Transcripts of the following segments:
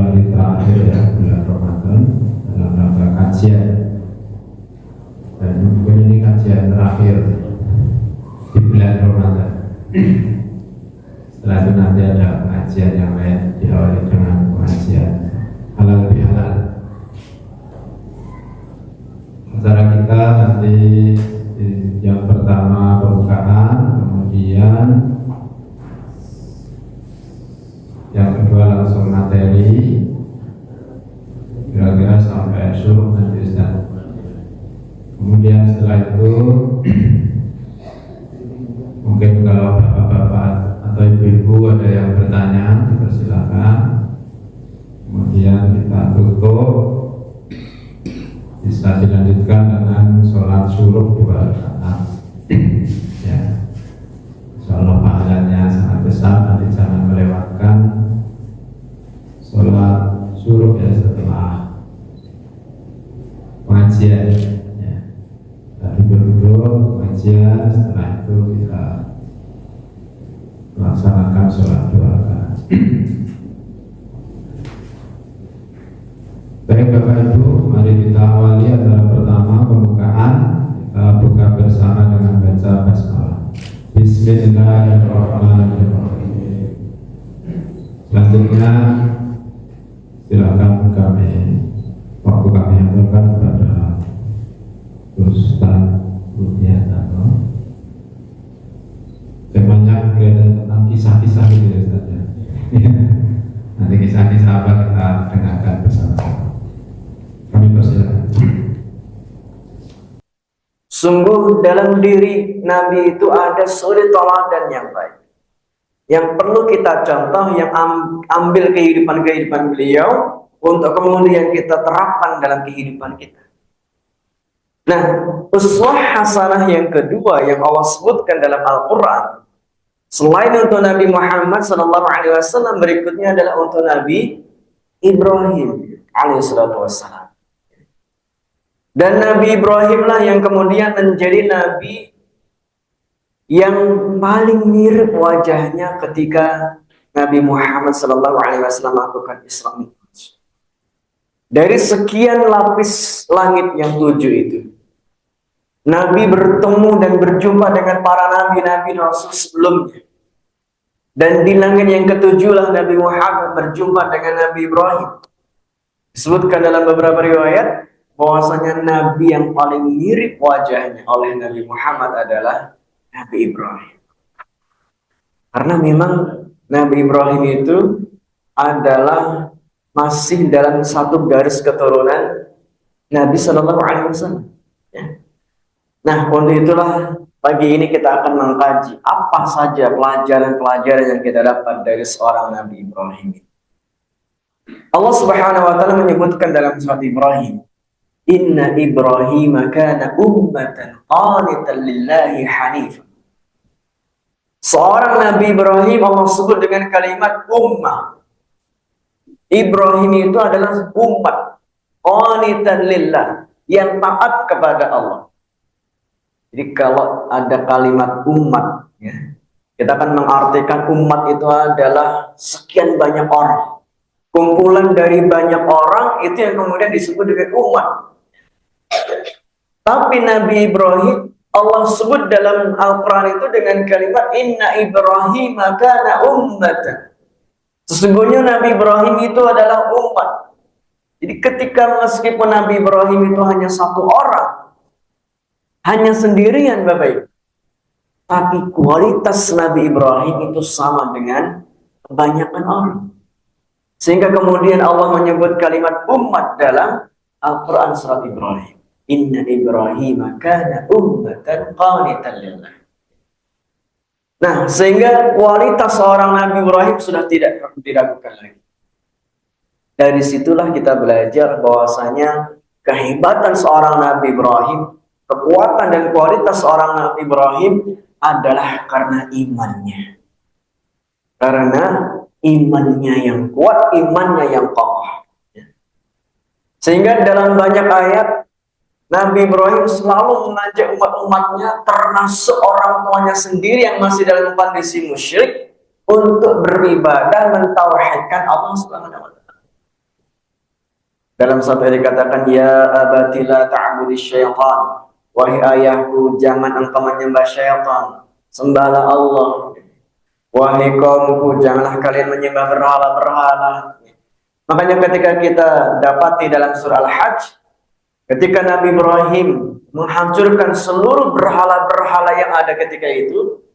hari terakhir ya bulan Ramadan dalam rangka kajian, dan mungkin ini kajian terakhir di bulan Ramadan. Setelah itu nanti ada kajian yang lain diawali dengan pengajian halal bihalal. Acara kita nanti yang pertama pembukaan, kemudian yang kedua langsung materi, kira-kira sampai suruh nanti Ustaz. Kemudian setelah itu mungkin kalau bapak-bapak atau ibu-ibu ada yang bertanya, dipersilakan. Kemudian kita tutup, bisa dilanjutkan dengan sholat suruh 2 rakaat. Ya, insyaallah pahalanya sangat besar. Nanti jangan melewatkan sholat suruh ya setelah pengajian. Ya, tadi duduk pengajian, setelah itu kita melaksanakan sholat 2 rakaat. Baik Bapak Ibu, mari kita awali acara pertama pembukaan. Kita buka bersama dengan baca basmalah. Bismillahirrahmanirrahim. Selanjutnya silakan waktu kami aturkan kepada Ustaz Rudianto. Temanya kelihatan tentang kisah-kisah gitu ya Ustaz ya. Nanti kisah-kisah apa kita dengarkan bersama. Kami persilakan. Sungguh dalam diri Nabi itu ada suri teladan yang baik, yang perlu kita contoh, yang ambil kehidupan beliau untuk kemudian kita terapkan dalam kehidupan kita. Nah, uswah hasanah yang kedua yang Allah sebutkan dalam Al-Quran, selain untuk Nabi Muhammad SAW, berikutnya adalah untuk Nabi Ibrahim alaihissalam. Dan Nabi Ibrahimlah yang kemudian menjadi Nabi yang paling mirip wajahnya ketika Nabi Muhammad SAW melakukan Isra Mi'raj. Dari sekian lapis langit yang 7 itu, Nabi bertemu dan berjumpa dengan para nabi-nabi Rasul sebelumnya. Dan di langit yang ke-7 lah Nabi Muhammad berjumpa dengan Nabi Ibrahim. Disebutkan dalam beberapa riwayat bahwasanya Nabi yang paling mirip wajahnya oleh Nabi Muhammad adalah Nabi Ibrahim. Karena memang Nabi Ibrahim itu adalah masih dalam satu garis keturunan Nabi SAW. Ya. Nah, untuk itulah pagi ini kita akan mengkaji apa saja pelajaran-pelajaran yang kita dapat dari seorang Nabi Ibrahim. Allah Subhanahu wa taala menyebutkan dalam surat Ibrahim, Inna Ibrahim kana ummatan qanitan lillahi hanifan. Seorang Nabi Ibrahim Allah sebut dengan kalimat ummah. Ibrahim itu adalah umat qanitan lillah, yang taat kepada Allah. Jadi kalau ada kalimat umat, ya, kita akan mengartikan umat itu adalah sekian banyak orang, kumpulan dari banyak orang, itu yang kemudian disebut dengan umat. Tapi Nabi Ibrahim Allah sebut dalam Al-Quran itu dengan kalimat Inna Ibrahim kana ummatan. Sesungguhnya Nabi Ibrahim itu adalah umat. Jadi ketika meskipun Nabi Ibrahim itu hanya satu orang, hanya sendirian Bapak Ibu, tapi kualitas Nabi Ibrahim itu sama dengan kebanyakan orang. Sehingga kemudian Allah menyebut kalimat umat dalam Al-Quran surat Ibrahim. Inna Ibrahim kana ummatan qanitan lillah. Nah, sehingga kualitas seorang Nabi Ibrahim sudah tidak diragukan lagi. Dari situlah kita belajar bahwasanya kehebatan seorang Nabi Ibrahim, kekuatan dan kualitas seorang Nabi Ibrahim adalah karena imannya. Karena imannya yang kuat, imannya yang kokoh. Sehingga dalam banyak ayat Nabi Ibrahim selalu mengajak umat-umatnya, termasuk orang tuanya sendiri yang masih dalam kondisi musyrik, untuk beribadah mentauhidkan Allah Subhanahu wa taala. Dalam satu ayat dikatakan, ya abati la ta'budi syaitan. Wahai ayahku, jangan engkau menyembah syaitan. Sembahlah Allah. Wahai kaumku, janganlah kalian menyembah berhala-berhala. Makanya ketika kita dapati dalam surah Al-Hajj, ketika Nabi Ibrahim menghancurkan seluruh berhala-berhala yang ada ketika itu,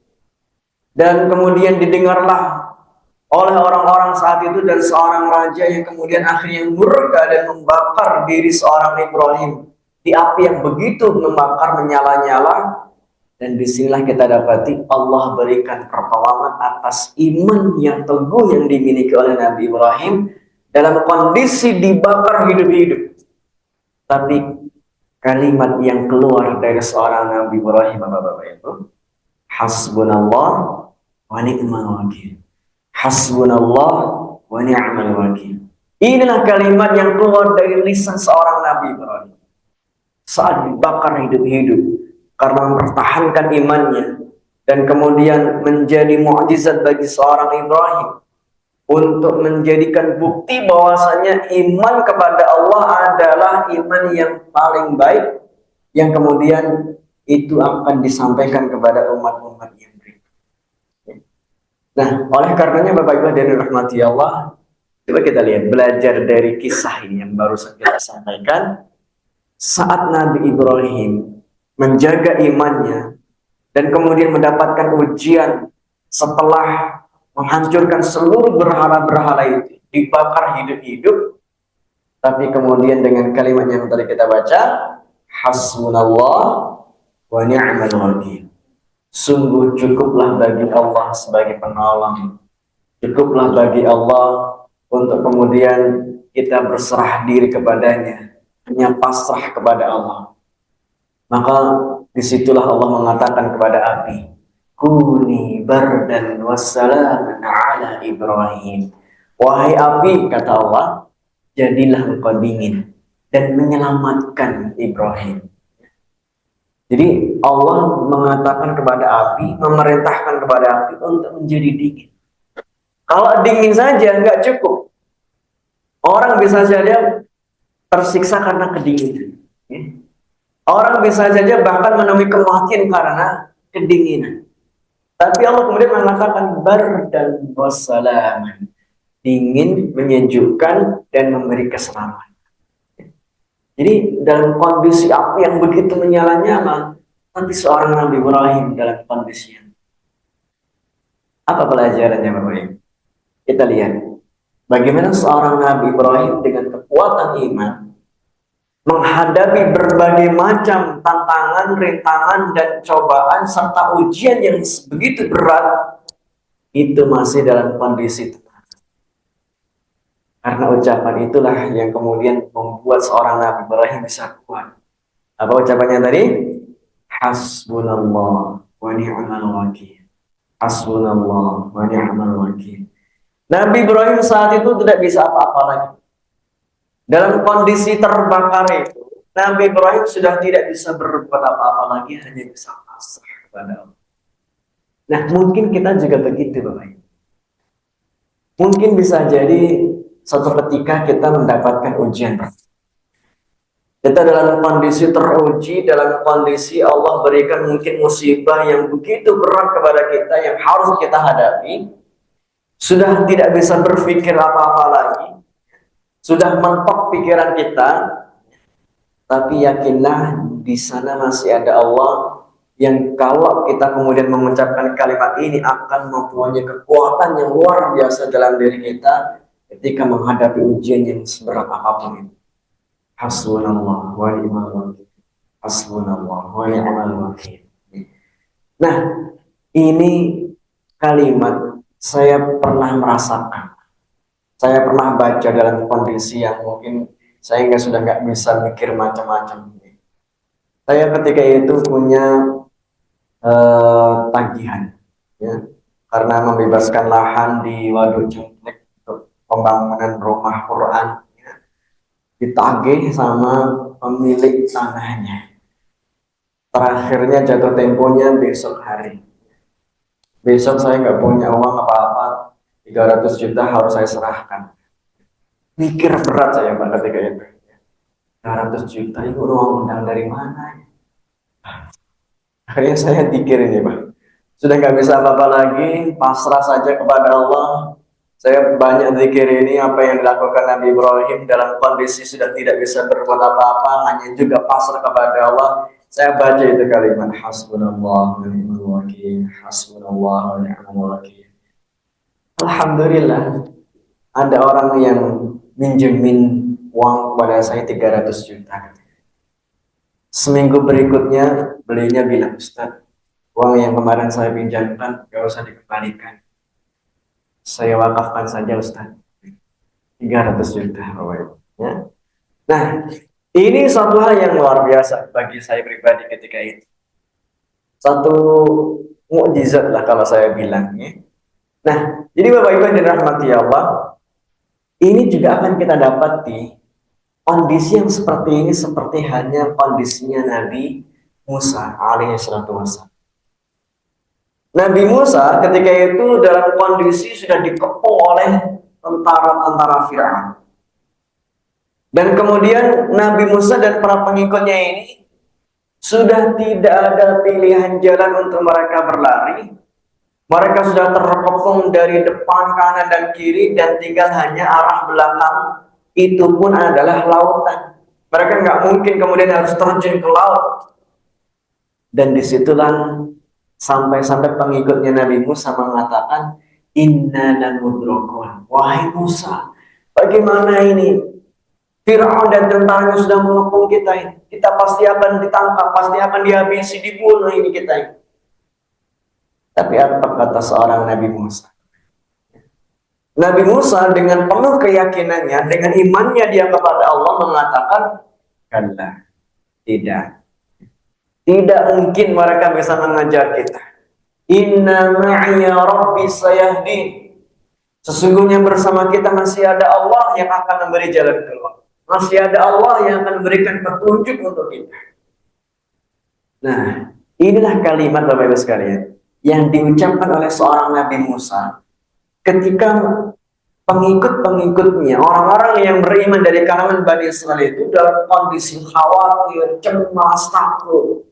dan kemudian didengarlah oleh orang-orang saat itu dan seorang raja yang kemudian akhirnya murka dan membakar diri seorang Ibrahim di api yang begitu membakar, menyala-nyala. Dan disinilah kita dapati Allah berikan pertolongan atas iman yang teguh yang dimiliki oleh Nabi Ibrahim dalam kondisi dibakar hidup-hidup. Tapi kalimat yang keluar dari seorang Nabi Ibrahim, Bapak-bapak itu, hasbunallah wa ni'mal wakil. Hasbunallah wa ni'mal wakil. Inilah kalimat yang keluar dari lisan seorang Nabi Ibrahim saat dibakar hidup-hidup karena mempertahankan imannya, dan kemudian menjadi mukjizat bagi seorang Ibrahim untuk menjadikan bukti bahwasanya iman kepada Allah adalah iman yang paling baik, yang kemudian itu akan disampaikan kepada umat-umat yang berikut. Nah, oleh karenanya Bapak Ibu dan rahmati Allah, coba kita lihat, belajar dari kisah ini yang baru kita sampaikan. Saat Nabi Ibrahim menjaga imannya dan kemudian mendapatkan ujian setelah menghancurkan seluruh berhala-berhala itu, dibakar hidup-hidup, tapi kemudian dengan kalimat yang tadi kita baca, hasbunallah wa ni'mal wakil. Sungguh cukuplah bagi Allah sebagai penolong, cukuplah bagi Allah untuk kemudian kita berserah diri kepadanya, hanya pasrah kepada Allah. Maka disitulah Allah mengatakan kepada api, kuni bardan wassalaman ala Ibrahim. Wahai api, kata Allah, jadilah engkau dingin dan menyelamatkan Ibrahim. Jadi Allah mengatakan kepada api, memerintahkan kepada api untuk menjadi dingin. Kalau dingin saja nggak cukup. Orang bisa saja tersiksa karena kedinginan. Orang bisa saja bahkan menemui kematian karena kedinginan. Tapi Allah kemudian mengatakan bardan wassalaman, dingin, menyejukkan, dan memberi keselamatan. Jadi dalam kondisi api yang begitu menyala-nyala, tapi seorang Nabi Ibrahim dalam kondisi yang apa pelajarannya Bapak Ibu? Kita lihat bagaimana seorang Nabi Ibrahim dengan kekuatan iman menghadapi berbagai macam tantangan, rintangan, dan cobaan serta ujian yang begitu berat, itu masih dalam kondisi tenang. Karena ucapan itulah yang kemudian membuat seorang Nabi Ibrahim bisa kuat. Apa ucapannya tadi? Hasbunallah wa ni'mal wakil. Hasbunallah wa ni'mal wakil. Nabi Ibrahim saat itu tidak bisa apa-apa lagi. Dalam kondisi terbakar itu, Nabi Ibrahim sudah tidak bisa berbuat apa-apa lagi, hanya bisa pasrah kepada Allah. Nah, mungkin kita juga begitu, Bapak Ibu. Mungkin bisa jadi suatu ketika kita mendapatkan ujian. Kita dalam kondisi teruji, dalam kondisi Allah berikan mungkin musibah yang begitu berat kepada kita, yang harus kita hadapi. Sudah tidak bisa berpikir apa-apa lagi. Sudah mentok pikiran kita, tapi yakinlah di sana masih ada Allah yang kalau kita kemudian mengucapkan kalimat ini akan mempunyai kekuatan yang luar biasa dalam diri kita ketika menghadapi ujian yang seberat apapun itu. Hasbunallah wa ni'mal wakil. Hasbunallah wa ni'mal wakil. Nah, ini kalimat saya pernah merasakan. Saya pernah baca dalam kondisi yang mungkin saya sudah nggak bisa mikir macam-macam. Saya ketika itu punya tagihan, ya, karena membebaskan lahan di Waduk Cengklek untuk pembangunan rumah Quran, ya, ditagih sama pemilik tanahnya. Terakhirnya jatuh temponya besok hari. Besok saya nggak punya uang apa-apa. 300 juta harus saya serahkan. Mikir berat saya Pak ketika itu. 300 juta itu uang undang dari mana? Akhirnya saya pikir ini Pak, sudah nggak bisa apa-apa lagi, pasrah saja kepada Allah. Saya banyak zikir ini, apa yang dilakukan Nabi Ibrahim dalam kondisi sudah tidak bisa berbuat apa-apa, hanya juga pasrah kepada Allah. Saya baca itu kalimat hasbunallah wa ni'mal wakil, hasbunallah wa ni'mal wakil. Alhamdulillah, ada orang yang minjemin uang kepada saya 300 juta. Seminggu berikutnya belinya bilang, Ustaz, uang yang kemarin saya pinjamkan gak usah dikembalikan. Saya wakafkan saja Ustaz. 300 juta. Ya. Nah, ini satu hal yang luar biasa bagi saya pribadi ketika itu. Satu mukjizat lah kalau saya bilang. Ya. Nah, jadi Bapak Ibu yang dirahmati Allah, ini juga akan kita dapati kondisi yang seperti ini seperti hanya kondisinya Nabi Musa alaihissalatu wassalam. Nabi Musa ketika itu dalam kondisi sudah dikepung oleh tentara-tentara Firaun. Dan kemudian Nabi Musa dan para pengikutnya ini sudah tidak ada pilihan jalan untuk mereka berlari. Mereka sudah terkepung dari depan, kanan, dan kiri dan tinggal hanya arah belakang. Itu pun adalah lautan. Mereka nggak mungkin kemudian harus terjun ke laut. Dan disitulah sampai-sampai pengikutnya Nabi Musa mengatakan, Inna lamudrakun. Wahai Musa, bagaimana ini? Firaun dan tentaranya sudah mengepung kita ini. Kita pasti akan ditangkap, pasti akan dihabisi, dibunuh ini kita ini. Tapi apa kata seorang Nabi Musa? Nabi Musa dengan penuh keyakinannya, dengan imannya dia kepada Allah mengatakan, kalla, tidak. Tidak mungkin mereka bisa mengejar kita. Inna ma'iya rabbi sayahdin. Sesungguhnya bersama kita masih ada Allah yang akan memberi jalan keluar. Masih ada Allah yang akan memberikan petunjuk untuk kita. Nah, inilah kalimat Bapak Ibu sekalian yang diucapkan oleh seorang Nabi Musa ketika pengikut-pengikutnya, orang-orang yang beriman dari kalangan Bani Israel itu dalam kondisi khawatir, cemas, takut.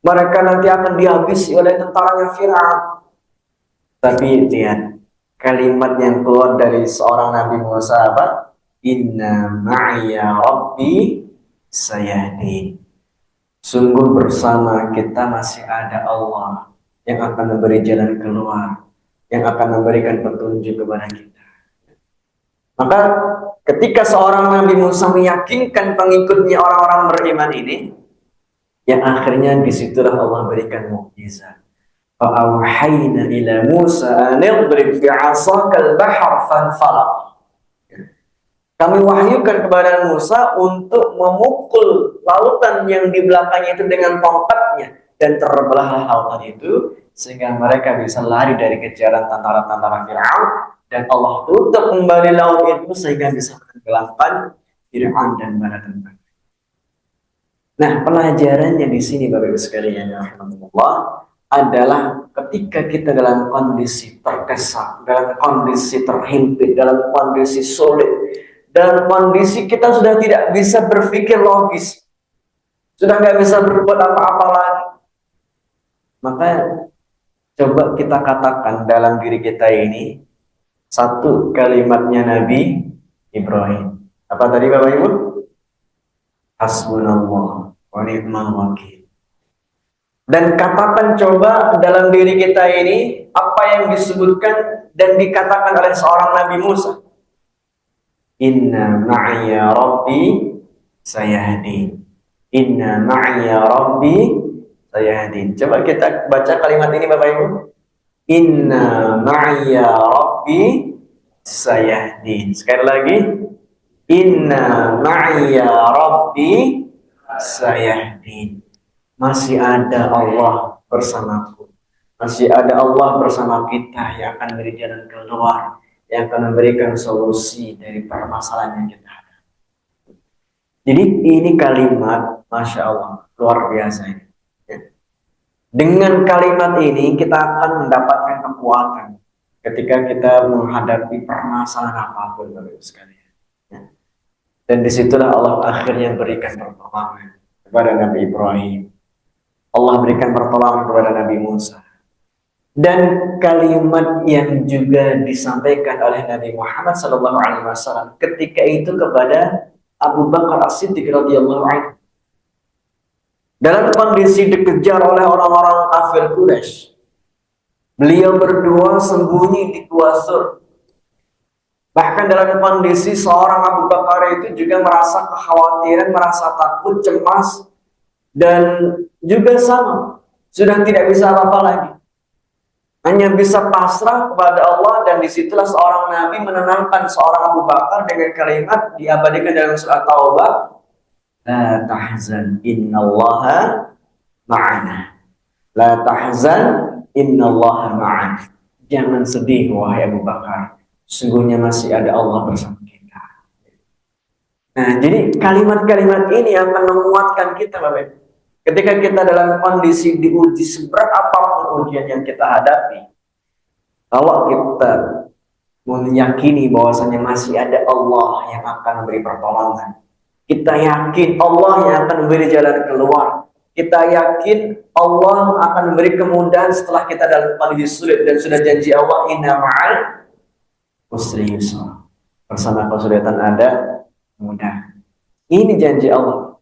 Mereka nanti akan dihabisi oleh tentaranya Firaun. Tapi lihat kalimat yang keluar dari seorang Nabi Musa apa? Inna ma'iya rabbi sayahdin. Sungguh bersama kita masih ada Allah yang akan memberi jalan keluar, yang akan memberikan petunjuk kepada kita. Maka ketika seorang Nabi Musa meyakinkan pengikutnya orang-orang beriman ini, yang akhirnya disitulah Allah berikan mukjizat. Fa'auhayna ila Musa an idrib bi'asaka al-bahr fanfalaq. Kami wahyukan kepada Musa untuk memukul lautan yang di belakangnya itu dengan tongkatnya dan terbelahlah lautan itu sehingga mereka bisa lari dari kejaran tentara-tentara Firaun dan Allah tutup kembali laut itu sehingga bisa tenggelamkan Firaun dan para tentara. Nah, pelajarannya di sini Bapak Ibu sekalian rahmatullah adalah ketika kita dalam kondisi terkesan, dalam kondisi terhimpit, dalam kondisi sulit, dalam kondisi kita sudah tidak bisa berpikir logis, sudah nggak bisa berbuat apa-apa lagi, maka coba kita katakan dalam diri kita ini satu kalimatnya Nabi Ibrahim. Apa tadi Bapak Ibu? Hasbunallah wa ni'mal wakil. Dan katakan coba dalam diri kita ini apa yang disebutkan dan dikatakan oleh seorang Nabi Musa. Inna ma'iya rabbi sayahdin. Inna ma'iya rabbi sayahdin. Coba kita baca kalimat ini Bapak Ibu. Inna ma'iya rabbi sayahdin. Sekali lagi. Inna ma'iya rabbi sayahdin. Masih ada Allah bersamaku. Masih ada Allah bersama kita yang akan memberi jalan keluar, yang akan memberikan solusi dari permasalahan yang kita hadapi. Jadi ini kalimat, Masya Allah, luar biasa ini. Dengan kalimat ini kita akan mendapatkan kekuatan ketika kita menghadapi permasalahan apapun Bapak Ibu sekalian. Dan disitulah Allah akhirnya berikan pertolongan kepada Nabi Ibrahim. Allah berikan pertolongan kepada Nabi Musa. Dan kalimat yang juga disampaikan oleh Nabi Muhammad SAW ketika itu kepada Abu Bakar As-Siddiq radhiyallahu anhu. Dalam kondisi dikejar oleh orang-orang kafir Quraisy, beliau berdua sembunyi di gua Sur. Bahkan dalam kondisi seorang Abu Bakar itu juga merasa kekhawatiran, merasa takut, cemas, dan juga sama, sudah tidak bisa apa-apa lagi. Hanya bisa pasrah kepada Allah, dan disitulah seorang Nabi menenangkan seorang Abu Bakar dengan kalimat diabadikan dalam surat Taubah, La tahzan innallaha ma'ana. La tahzan innallaha ma'ana. Jangan sedih wahai Abu Bakar, sungguhnya masih ada Allah bersama kita. Nah, jadi kalimat-kalimat ini akan menguatkan kita, Bapak Ibu. Ketika kita dalam kondisi diuji seberat apapun ujian yang kita hadapi, kalau kita meyakini bahwasanya masih ada Allah yang akan memberi pertolongan, kita yakin Allah yang akan memberi jalan keluar, kita yakin Allah akan memberi kemudahan setelah kita dalam kondisi sulit, dan sudah janji Allah, inna ma'al usri yusra, bersama kesulitan ada mudah. Ini janji Allah.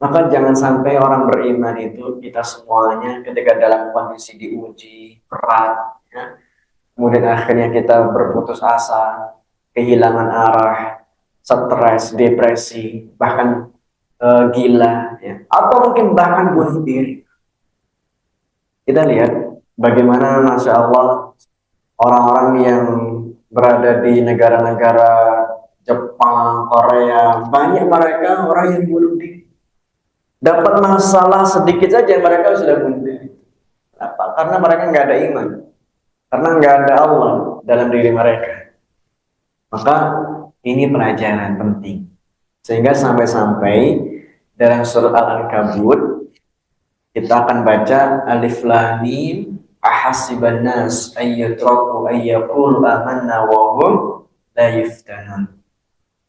Maka jangan sampai orang beriman itu, kita semuanya ketika dalam kondisi diuji berat, ya, kemudian akhirnya kita berputus asa, kehilangan arah, stres, depresi, bahkan gila, ya, atau mungkin bahkan bunuh diri. Kita lihat bagaimana Masya Allah orang-orang yang berada di negara-negara Jepang, Korea, banyak mereka orang yang bunuh diri. Dapat masalah sedikit saja mereka sudah bunuh diri. Kenapa? Karena mereka nggak ada iman, karena nggak ada Allah dalam diri mereka. Maka ini pelajaran penting, sehingga sampai-sampai dalam surat Al-Ankabut kita akan baca alif lam mim ahasiban nas ayyutraku ayyaqulu amanna wa hum la yuftanun.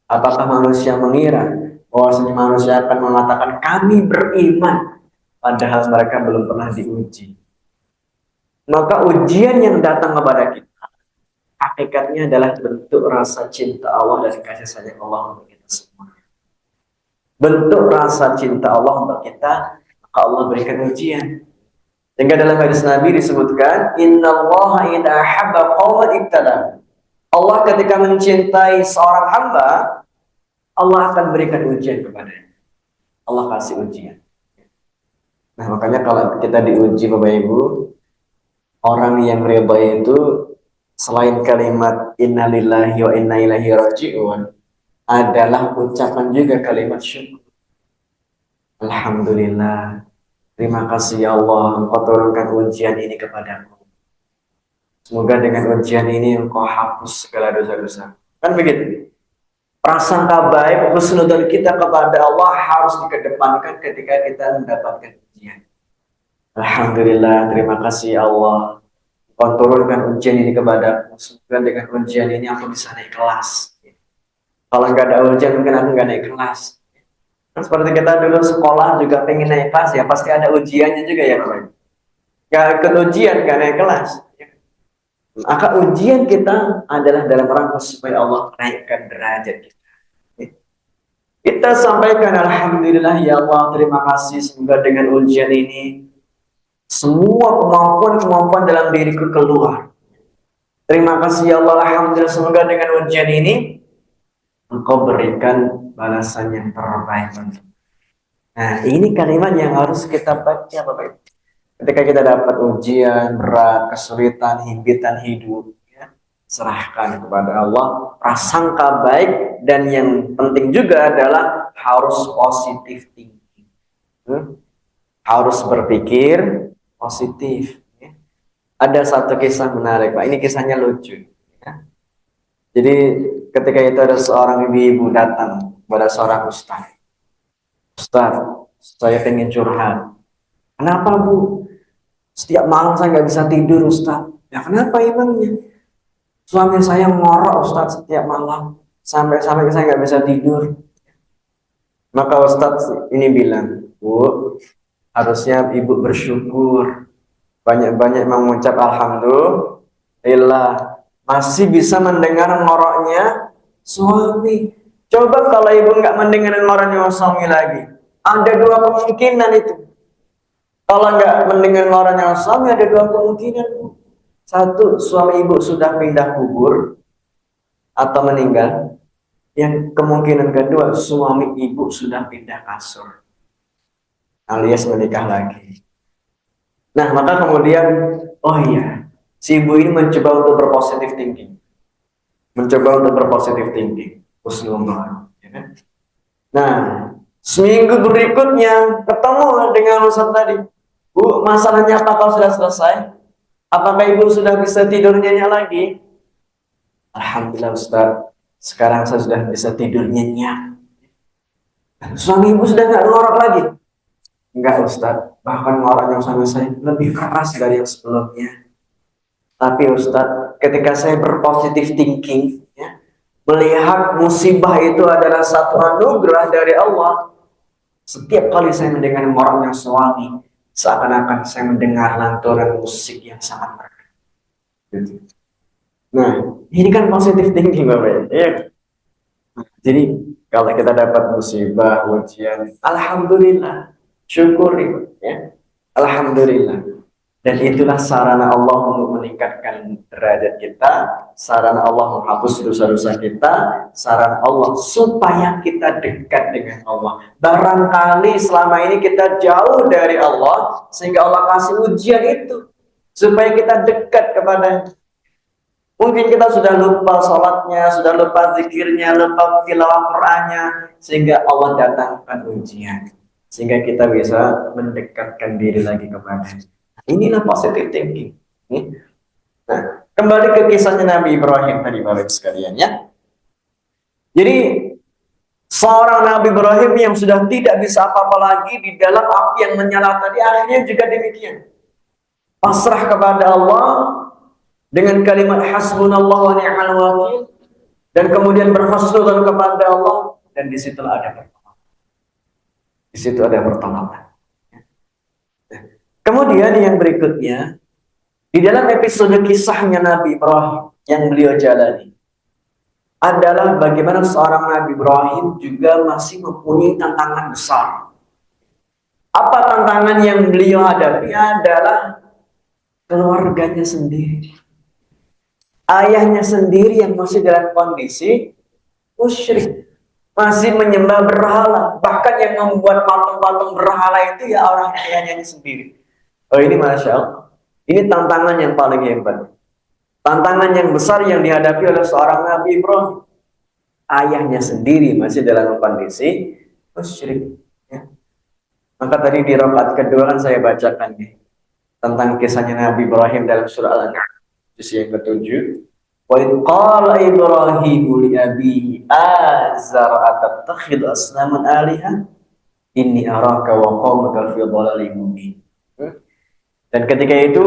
Apakah manusia mengira bahwasanya manusia akan mengatakan kami beriman, padahal mereka belum pernah diuji? Maka ujian yang datang kepada kita hakikatnya adalah bentuk rasa cinta Allah dan kasih sayang Allah untuk kita semua. Bentuk rasa cinta Allah untuk kita, maka Allah berikan ujian. Sehingga dalam hadis Nabi disebutkan, innallaha idza ahabba qauman ibtalah. Allah ketika mencintai seorang hamba, Allah akan berikan ujian kepadanya. Allah kasih ujian. Nah, makanya kalau kita diuji Bapak Ibu, orang yang ridha itu selain kalimat innalillahi wa inna ilaihi raji'un, adalah ucapan juga kalimat syukur. Alhamdulillah, terima kasih ya Allah, Engkau turunkan ujian ini kepadaku. Semoga dengan ujian ini Engkau hapus segala dosa-dosa. Kan begitu? Prasangka baik, husnudzon kita kepada Allah harus dikedepankan ketika kita mendapatkan ujian. Alhamdulillah, terima kasih ya Allah, Engkau turunkan ujian ini kepadaku. Semoga dengan ujian ini aku bisa naik kelas. Kalau nggak ada ujian mungkin aku nggak naik kelas. Nah, seperti kita dulu sekolah juga pengen naik kelas, ya pasti ada ujiannya juga ya Bapak. Nggak ikut ujian nggak naik kelas. Maka ujian kita adalah dalam rangka supaya Allah naikkan derajat kita. Kita sampaikan alhamdulillah ya Allah, terima kasih, semoga dengan ujian ini semua kemampuan-kemampuan dalam diriku keluar. Terima kasih ya Allah, alhamdulillah, semoga dengan ujian ini Engkau berikan balasan yang terbaik. Nah, ini kalimat yang harus kita baca Bapak Ibu. Ketika kita dapat ujian berat, kesulitan, himpitan hidup, ya, serahkan kepada Allah, prasangka baik, dan yang penting juga adalah harus positif thinking. Harus berpikir positif. Ya. Ada satu kisah menarik, Pak. Ini kisahnya lucu. Ya. Jadi ketika itu ada seorang ibu-ibu datang kepada seorang ustaz. Ustaz, saya pengen curhat. Kenapa Bu? Setiap malam saya nggak bisa tidur Ustaz. Ya kenapa emangnya? Suami saya ngorok Ustaz setiap malam. Sampai saya nggak bisa tidur. Maka Ustadz ini bilang, Bu, harusnya ibu bersyukur, banyak-banyak mengucap alhamdulillah, masih bisa mendengar ngoroknya suami. Coba kalau ibu nggak mendengar ngoroknya suami lagi, ada dua kemungkinan itu. Kalau nggak mendengar ngoroknya suami, ada dua kemungkinan, Bu. Satu, suami ibu sudah pindah kubur atau meninggal. Yang kemungkinan kedua, suami ibu sudah pindah kasur alias menikah lagi. Nah, maka kemudian, oh iya, si ibu ini mencoba untuk berpositif thinking. Mencoba untuk berpositif thinking. Husnuzon, ya kan? Nah, seminggu berikutnya ketemu dengan Ustaz tadi. Bu, masalahnya apakah sudah selesai? Apakah ibu sudah bisa tidur nyenyak lagi? Alhamdulillah Ustaz, sekarang saya sudah bisa tidur nyenyak. Suami ibu sudah nggak ngorok lagi? Enggak Ustaz, bahkan ngoroknya suami saya lebih keras dari yang sebelumnya. Tapi Ustadz, ketika saya berpositif thinking, ya, melihat musibah itu adalah satu anugerah dari Allah, setiap kali saya mendengar ngoroknya suami, seakan-akan saya mendengar lantunan musik yang sangat merdu. Gitu. Nah, ini kan positif thinking, Bapak. Ya. Jadi, kalau kita dapat musibah, ujian, alhamdulillah, syukuri, ya. Alhamdulillah. Dan itulah sarana Allah untuk meningkatkan derajat kita, sarana Allah menghapus dosa-dosa kita, sarana Allah supaya kita dekat dengan Allah. Barangkali selama ini kita jauh dari Allah, sehingga Allah kasih ujian itu, supaya kita dekat kepada. Mungkin kita sudah lupa sholatnya, sudah lupa zikirnya, lupa tilawah Qur'annya, sehingga Allah datangkan ujian. Sehingga kita bisa mendekatkan diri lagi kepada. Inilah positive thinking. Nah, kembali ke kisahnya Nabi Ibrahim tadi, Bapak sekalian ya. Jadi seorang Nabi Ibrahim yang sudah tidak bisa apa-apa lagi di dalam api yang menyala tadi, akhirnya juga demikian. Pasrah kepada Allah dengan kalimat hasbunallah wa ni'mal wakil, dan kemudian berhusnudzon kepada Allah, dan di situ ada pertolongan. Di situ ada pertolongan. Kemudian yang berikutnya, di dalam episode kisahnya Nabi Ibrahim yang beliau jalani, adalah bagaimana seorang Nabi Ibrahim juga masih mempunyai tantangan besar. Apa tantangan yang beliau hadapi adalah keluarganya sendiri. Ayahnya sendiri yang masih dalam kondisi musyrik, masih menyembah berhala. Bahkan yang membuat patung-patung berhala itu ya orang ayahnya sendiri. Oh, ini Masya Allah. Ini tantangan yang paling hebat. Tantangan yang besar yang dihadapi oleh seorang Nabi Ibrahim. Ayahnya sendiri masih dalam kondisi musyrik. Ya. Maka tadi di rakaat kedua kan saya bacakan nih, tentang kisahnya Nabi Ibrahim dalam surah Al-An'am juz yang ke-7. Wa idh qala Ibrahimu li abihi azar atattakhidhu asnaman aliha inni araka wa qaumaka fi dhalalin mubin. Dan ketika itu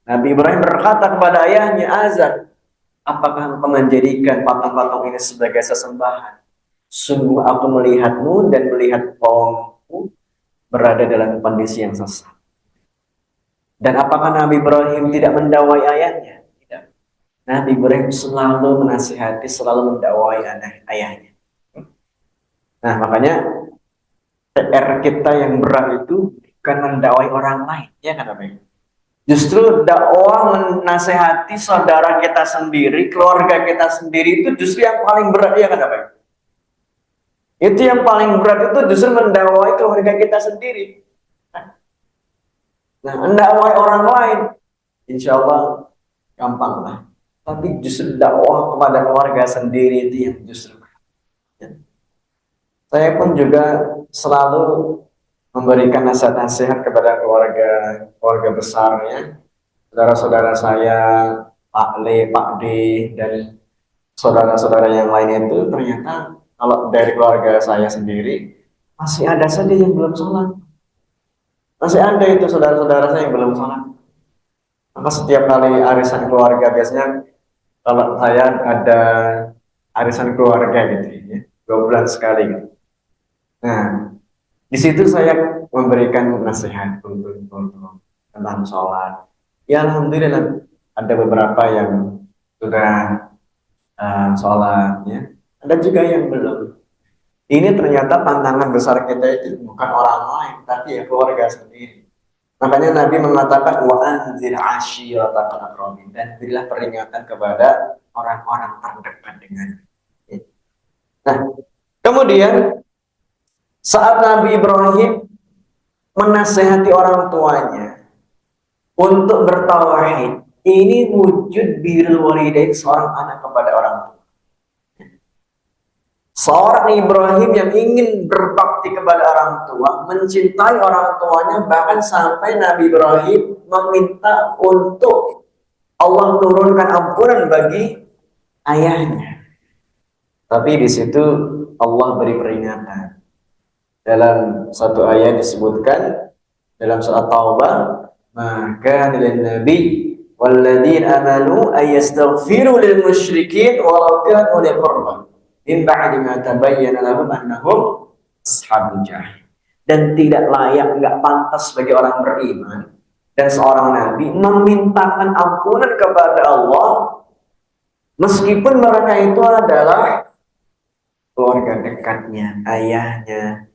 Nabi Ibrahim berkata kepada ayahnya Azar, apakah engkau menjadikan patung-patung ini sebagai sesembahan? Sungguh aku melihatmu dan melihat kaummu berada dalam kondisi yang sesat. Dan apakah Nabi Ibrahim tidak mendakwai ayahnya? Tidak. Nabi Ibrahim selalu menasihati, selalu mendakwai ayahnya. Nah, makanya PR kita yang berat itu bukan mendakwai orang lain, ya kan Bapak? Justru dakwah menasehati saudara kita sendiri, keluarga kita sendiri itu justru yang paling berat, ya kan Bapak? Itu yang paling berat, itu justru mendakwai keluarga kita sendiri. Nah, mendakwai orang lain, insya Allah gampang lah. Tapi justru dakwah kepada keluarga sendiri itu yang justru berat. Ya. Saya pun juga selalu memberikan nasihat-nasihat kepada keluarga besarnya, saudara-saudara saya, Pak Le, Pak D, dan saudara-saudara yang lain itu ternyata kalau dari keluarga saya sendiri masih ada saja yang belum sholat, masih ada itu saudara-saudara saya yang belum sholat. Maka setiap kali arisan keluarga, biasanya kalau saya ada arisan keluarga gitu ya, 2 bulan sekali gitu. Nah, di situ saya memberikan nasihat untuk tentang sholat. Ya alhamdulillah ada beberapa yang sudah sholat, ya. Ada juga yang belum. Ini ternyata tantangan besar kita itu bukan orang lain, tapi ya keluarga sendiri. Makanya Nabi mengatakan wa anzir ashiratakal aqrabin, dan berilah peringatan kepada orang-orang terdekat dengan. Nah, kemudian saat Nabi Ibrahim menasehati orang tuanya untuk bertauhid, ini wujud birrul walidain, seorang anak kepada orang tua. Seorang Ibrahim yang ingin berbakti kepada orang tua, mencintai orang tuanya, bahkan sampai Nabi Ibrahim meminta untuk Allah turunkan ampunan bagi ayahnya. Tapi di situ Allah beri peringatan. Dalam satu ayat disebutkan dalam surat Taubah, maka lin nabi walladzina amanu ayastaghfiru lil musyrikin walau kanu uli qurba min ba'di ma tabayyana lahum annahum ashabul jahim. Dan tidak layak, enggak pantas bagi orang beriman dan seorang nabi memintakan ampunan kepada Allah meskipun mereka itu adalah keluarga dekatnya, ayahnya,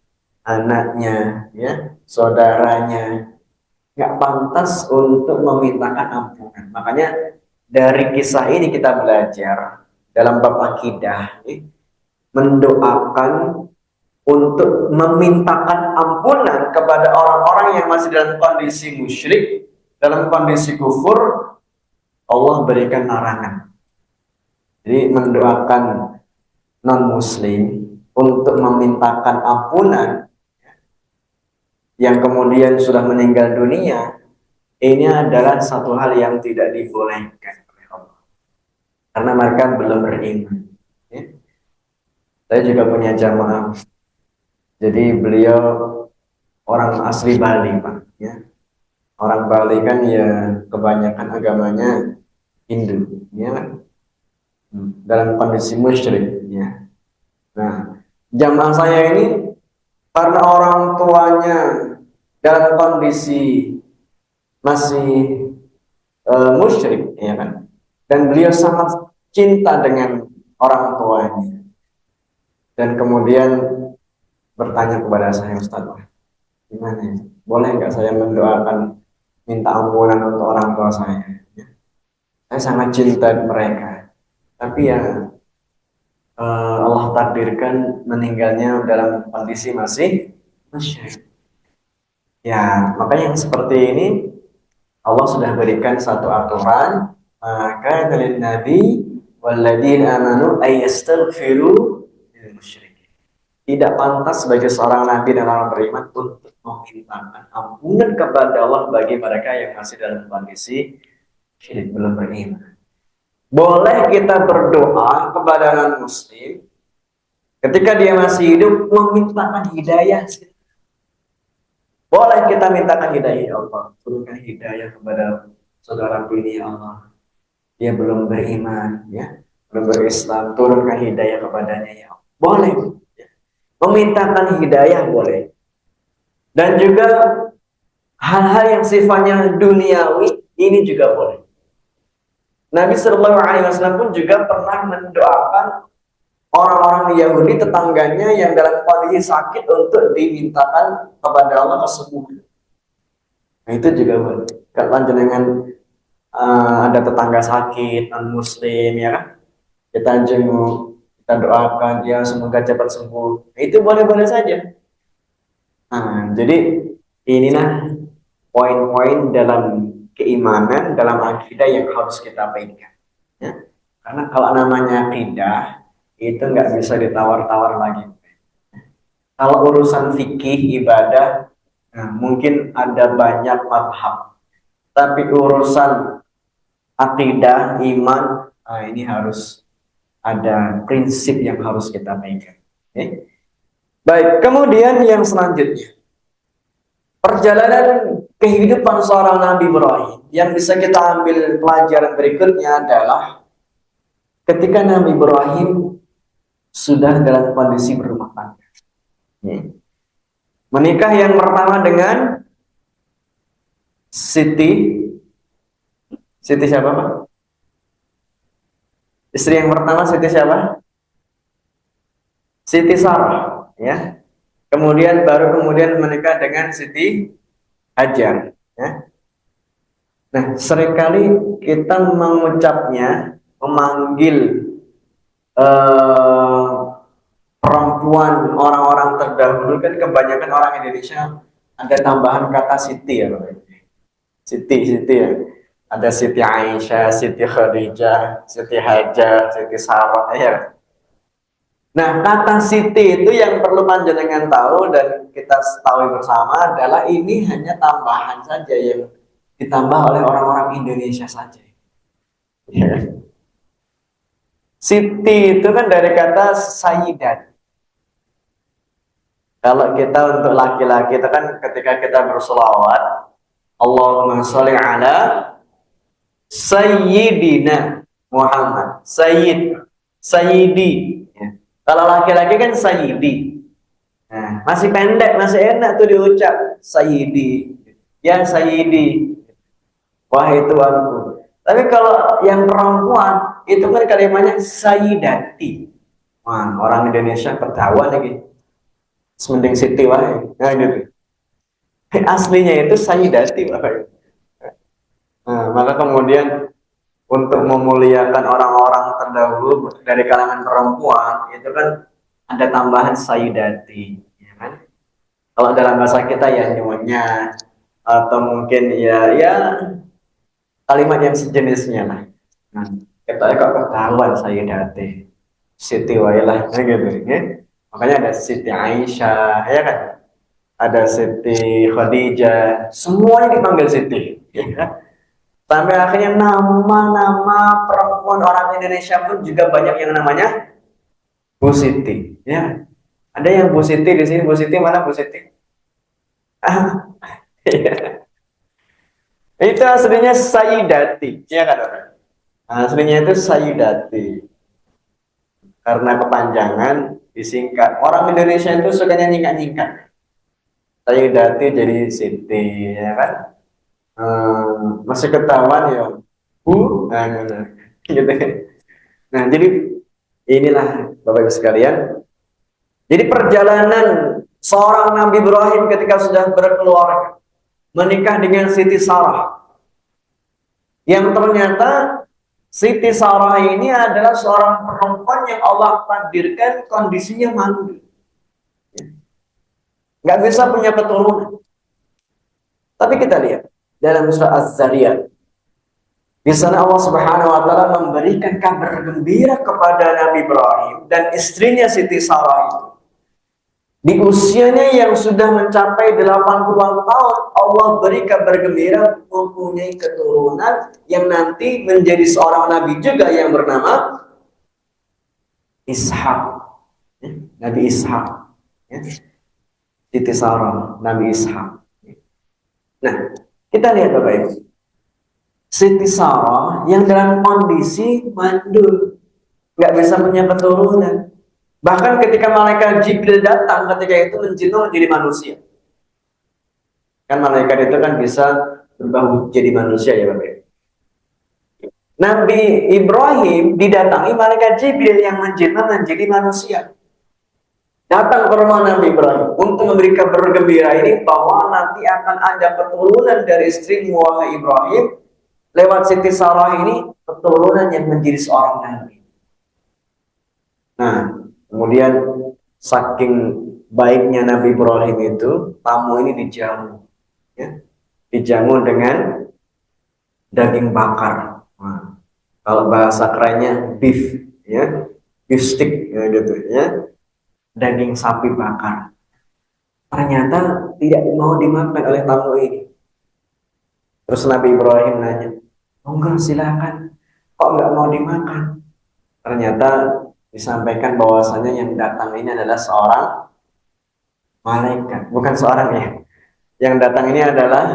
anaknya, ya, saudaranya. Nggak pantas untuk memintakan ampunan. Makanya dari kisah ini kita belajar dalam bab akidah, ya, mendoakan untuk memintakan ampunan kepada orang-orang yang masih dalam kondisi musyrik, dalam kondisi kufur, Allah berikan larangan. Jadi mendoakan non-muslim untuk memintakan ampunan yang kemudian sudah meninggal dunia, ini adalah satu hal yang tidak dibolehkan oleh Allah, karena mereka belum beriman, ya. Saya juga punya jamaah, jadi beliau orang asli Bali, Pak, ya. Orang Bali kan ya kebanyakan agamanya Hindu, ya, dalam kondisi musyrik, ya. Nah, jamaah saya ini karena orang tuanya dalam kondisi masih musyrik, ya kan, dan beliau sangat cinta dengan orang tuanya, dan kemudian bertanya kepada saya, Ustaz, gimana ya? Boleh nggak saya mendoakan minta ampunan untuk orang tua saya? Ya. Saya sangat cinta mereka, tapi ya Allah takdirkan meninggalnya dalam kondisi masih musyrik. Ya, makanya yang seperti ini Allah sudah berikan satu aturan, maka dari Nabi walladzina amanu ayastaghfiru lil musyrikin. Tidak pantas bagi seorang nabi dan orang beriman untuk memintakan ampunan kepada Allah bagi mereka yang masih dalam kondisi syirik, belum beriman. Boleh kita berdoa kepada non muslim ketika dia masih hidup, memintakan hidayah. Boleh kita mintakan hidayah, ya Allah, turunkan hidayah kepada saudaraku ini, ya Allah. Dia belum beriman, ya, belum berislam, turunkan hidayah kepadanya, ya Allah. Boleh, ya. Memintakan hidayah boleh. Dan juga hal-hal yang sifatnya duniawi ini juga boleh. Nabi Shallallahu Alaihi Wasallam pun juga pernah mendoakan orang-orang Yahudi tetangganya yang dalam kondisi sakit untuk dimintakan kepada Allah kesembuhan. Nah, itu juga boleh. Kalau dengan ada tetangga sakit, non muslim, ya kan, kita jenguk, kita doakan dia semoga cepat sembuh. Nah, itu boleh-boleh saja. Nah, jadi inilah poin-poin dalam keimanan, dalam akidah yang harus kita pegang, ya. Karena kalau namanya akidah itu nggak bisa ditawar-tawar lagi. Kalau urusan fikih ibadah, nah, mungkin ada banyak mazhab, tapi urusan akidah iman, nah, ini harus ada prinsip yang harus kita pegang. Okay? Baik, kemudian yang selanjutnya, perjalanan kehidupan seorang Nabi Ibrahim yang bisa kita ambil pelajaran berikutnya adalah ketika Nabi Ibrahim sudah dalam kondisi berumah tangga. Menikah yang pertama dengan Siti siapa Pak? Istri yang pertama Siti siapa? Siti Sarah, ya. Kemudian menikah dengan Siti Hajar, ya. Nah, seringkali kita mengucapnya, memanggil eh, perempuan orang-orang terdahulu kan kebanyakan orang Indonesia ada tambahan kata Siti ya, Pak. Siti ya. Ada Siti Aisyah, Siti Khadijah, Siti Hajar, Siti Sarah, ya. Nah, kata Siti itu yang perlu panjenengan tahu dan kita ketahui bersama adalah ini hanya tambahan saja yang ditambah oleh orang-orang Indonesia saja. Ya. Siti itu kan dari kata Sayyidat. Kalau kita untuk laki-laki itu kan ketika kita bersolawat, Allahumma sholli ala Sayyidina Muhammad. Sayyidi. Ya. Kalau laki-laki kan Sayyidi. Nah, masih pendek, masih enak tuh diucap Sayyidi. Ya Sayyidi. Wahai tuanku. Tapi kalau yang perempuan itu kan kalimatnya Sayyidati. Wah, orang Indonesia ketahuan lagi. Semending Siti wahai. Nah gitu. Aslinya itu Sayyidati wahai. Nah, maka kemudian untuk memuliakan orang-orang terdahulu dari kalangan perempuan itu kan ada tambahan Sayyidati, ya kan? Kalau dalam bahasa kita ya nyonya atau mungkin ya kalimat yang sejenisnya lah. Nah, kita kok ketahuan Sayyidati, Siti Wailah, gitu, ya. Makanya ada Siti Aisyah, ya kan? Ada Siti Khadijah, semuanya dipanggil Siti, ya kan? Sampai akhirnya nama-nama perempuan orang Indonesia pun juga banyak yang namanya Bu Siti, ya. Ada yang Bu Siti di sini, Bu Siti mana Bu Siti? Itu aslinya Sayyidati, ya kan orang? Aslinya itu Sayyidati. Karena kepanjangan disingkat. Orang Indonesia itu sukanya nyingkat-nyingkat. Sayyidati jadi Siti, ya kan? Masih ketahuan ya Bu, gitu. Nah, jadi inilah Bapak Ibu sekalian. Jadi perjalanan seorang Nabi Ibrahim ketika sudah berkeluarga menikah dengan Siti Sarah, yang ternyata Siti Sarah ini adalah seorang perempuan yang Allah takdirkan kondisinya mandul, nggak bisa punya keturunan. Tapi kita lihat dalam surah Az-Zariyat, di sana Allah Subhanahu wa taala memberikan kabar gembira kepada Nabi Ibrahim dan istrinya Siti Sarah itu. Di usianya yang sudah mencapai 80-an tahun, Allah beri kabar gembira mempunyai keturunan yang nanti menjadi seorang nabi juga yang bernama Ishak. Nabi Ishak. Siti Sarah, Nabi Ishak. Nah, kita lihat Bapak Ibu. Siti Sarah yang dalam kondisi mandul, nggak bisa punya keturunan. Bahkan ketika malaikat Jibril datang ketika itu menjinur menjadi manusia. Kan malaikat itu kan bisa berubah jadi manusia ya Bapak Ibu. Nabi Ibrahim didatangi malaikat Jibril yang menjinur menjadi manusia. Datang ke rumah Nabi Ibrahim untuk memberi kabar gembira ini bahwa nanti akan ada keturunan dari istri wahai Ibrahim lewat Siti Sarah ini, keturunan yang menjadi seorang nabi. Nah, kemudian saking baiknya Nabi Ibrahim itu, tamu ini dijamu, ya. Dijamu dengan daging bakar. Nah, kalau bahasa kerennya beef, ya, beef stick, ya, gitu, ya, daging sapi bakar. Ternyata tidak mau dimakan oleh tamu ini. Terus Nabi Ibrahim nanya, enggak silakan, kok nggak mau dimakan? Ternyata disampaikan bahwasanya yang datang ini adalah seorang malaikat, bukan seorang ya. Yang datang ini adalah